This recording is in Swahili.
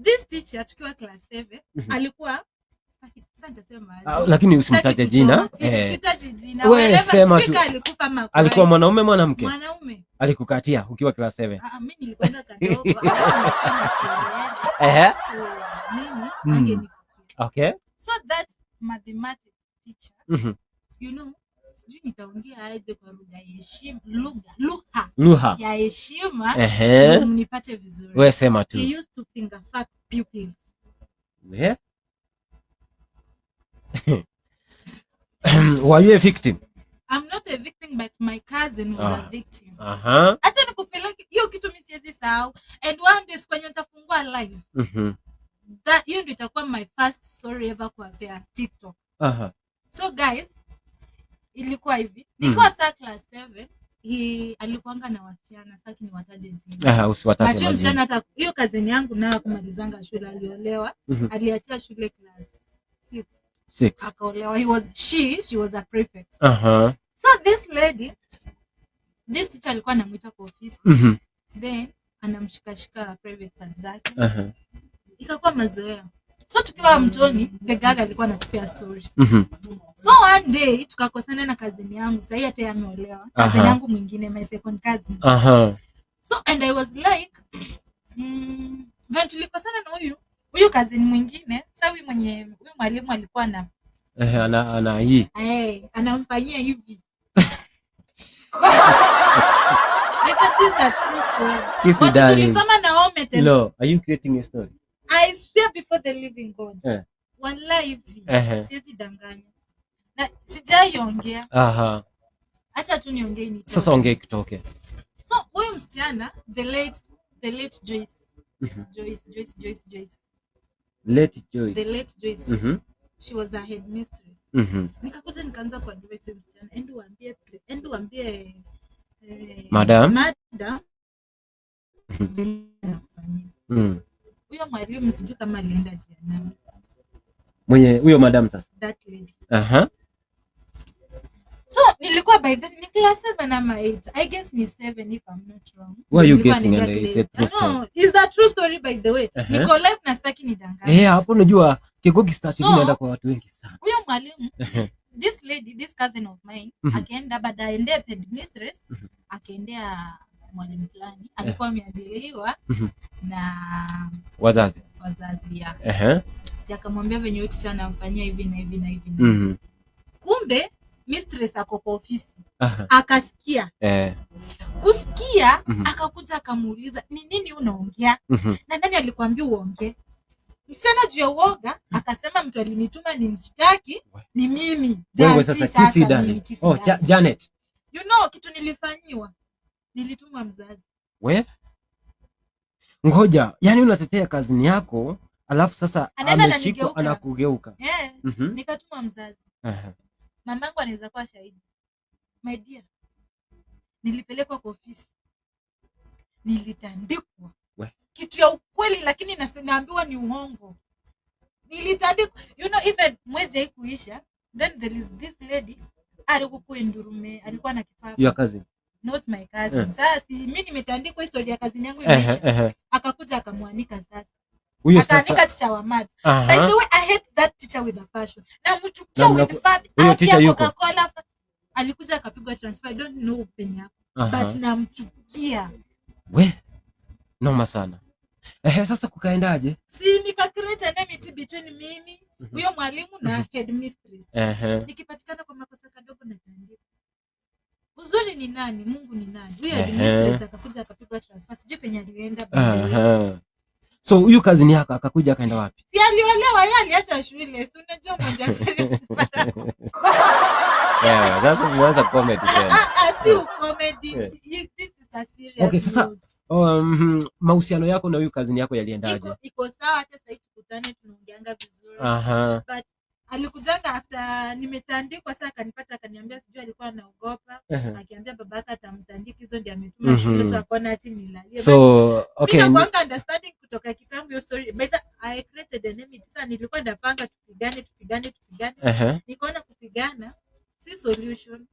This teacher tukiwa class 7 alikuwa lakini usimtaje jina. Sitaji jina. Wewe sema tu. Alikufa makwai. Alikuwa mwanaume mwanamke? Mwanaume. Alikukatia ukiwa class 7? Mimi nilikwenda kadogo. So mimi angenifikia. Okay. So that mathematics teacher, you know, sijui nitaongea aje kwa lugha ya heshima mnipate vizuri. Wewe sema tu. He used to finger fuck pupils. Yeah. Were you a victim? I'm not a victim, but my cousin was a victim. Acha nikupeleke hiyo kitu mimi siwezi sahau, and one day kwenye nitafungua live. That hiyo ndio itakuwa my first story ever kwa TikTok. So guys, ilikuwa hivi. Nilikuwa class 7, alikuanga na wasichana, sasa ni wataje jina. Usiwataje majina. Msichana hata hiyo cousin yangu nayo kumalizanga shule aliolewa, aliachia shule class 6. Akaolewa. She was a prefect. So this lady, this teacher alikuwa anamuita kwa ofisi. Then anamshikashika private parts zake. Ikakuwa mazoea. So tukiwa mtoni, the girl alikuwa anatupia story. So one day tukakosana na cousin yangu, sasa hata yeye ameolewa. Cousin yangu mwingine, my second cousin. So and I was like, when tulikosana na huyu cousin mwingine, sasa huyu mwalimu alikuwa ana hii. Anamfanyia hivi. This is a true story. Tulisoma na Omete. No, are you creating a story? I swear before the living God. Wallahi hivi. Siwezi danganya. Na sijaiongea. Acha tu niongee ni. Sasa ongea kitoke. So huyu msichana, the late Joyce. Joyce. Late Joyce. The late Joyce. She was a headmistress. Nikakuja nikaanza kwa advice msichana, endo waambie madam. Huyo mwalimu sijui kama alienda jana. Mwenye huyo madam sasa. That lady. So nilikuwa by then ni class 7 ama 8. I guess ni 7 if I'm not wrong. Who are you guessing and is it true story? No, it's a true story by the way. Niko live na staki ni danganya. Hapo unajua Kigogi start inaenda kwa watu wengi sana. Huyo mwalimu, this lady, this cousin of mine, akaenda baada aende headmistress, akaendea mwalimu fulani, alikuwa ameajiriwa na wazazi ya. Si akamwambia venye huyu teacher anamfanyia hivi na hivi na hivi. Kumbe mistress ako kwa ofisi. Akasikia. Kusikia, akakuja akamuuliza, "Ni nini unaongea?" Na nani alikwambia uongee? Msichana juu ya uoga akasema mtu alinituma nimshtaki ni mimi. Wewe sasa kisi Dani. Janet. You know kitu nilifanyiwa. Nilitumwa mzazi. We? Ngoja, yani unatetea kazini yako, alafu sasa ameshikwa anakugeuka. Nikatumwa mzazi. Mamangu anaweza kuwa shahidi. My dear. Nilipelekwa kwa ofisi. Nilitandikwa. Kitu ya ukweli lakini naambiwa ni uongo. Nilitandikwa. You know even mwezi haikuisha, then there is this lady alikuwa Ndurume, alikuwa na kifaa. Your cousin? Not my cousin. Sasa mimi nimetandikwa historia ya cousin yangu imeisha. Akakuja akamwanika sasa. Huyo sasa akaandika teacher wa math. By the way, I hate that teacher with a passion. Na mchukia with fact. Huyo teacher yuko. Alikuja akapigwa transfer. I don't know penye yako. But namchukia. We. Noma sana. Sasa kukaendaje? Si nika create an enmity between mimi, huyo mwalimu na headmistress. Nikipatikana kwa makosa kadogo na tandika. Uzuri ni nani? Mungu ni nani? Huyo headmistress akakuja akapigwa transfer. Sijui penye alienda. So huyu kazini yako akakuja akaenda wapi? Si aliolewa, yeye aliacha shule. Si unajua mmoja serious para. Sasa mwanza comedy tena. Si comedy. This is a serious. Okay, sasa mahusiano yako na huyu kazini yako yaliendaje? Iko sawa, hata sasa tukutane tunaongeanga vizuri. But alikujanga after nimetandikwa, sasa akanipata akaniambia sijui alikuwa anaogopa. Akiambia babaka atamtandika, hizo ndio ametuma shule, so akaona ati nilalie. So okay. Mimi kwa understanding kutoka kitambo hiyo story. But I created an enemy. Sasa nilikuwa napanga tupigane. Nikaona kupigana si solution.